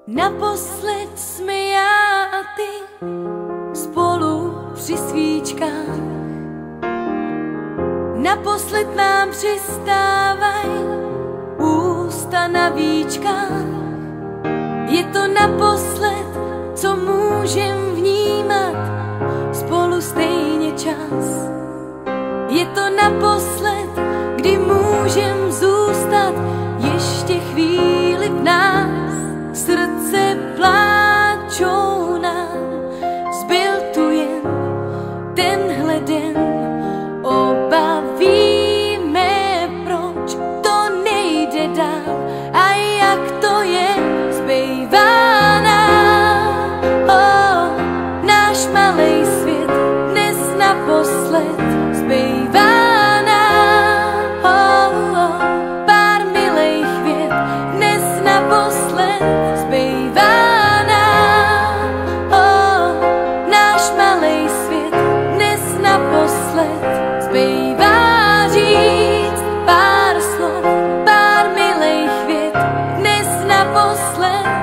Naposled jsme já a ty spolu při svíčkách. Naposled nám přistávaj ústa na víčkách. Je to naposled, co můžem vnímat spolu stejně čas. Je to naposled, kdy můžem zůstat ještě chvíli v nás. Srdce pláčou nám, zbyl tu jen tenhle den. Oba víme, proč to nejde dál a jak to je, zbývá nám. Oh, náš malej svět dnes naposled zbývá nám. Oh, oh, pár milejch vět dnes naposled zbývá nám. Oh, náš malej svět dnes naposled zbývá říct pár slov, pár milejch vět dnes naposled.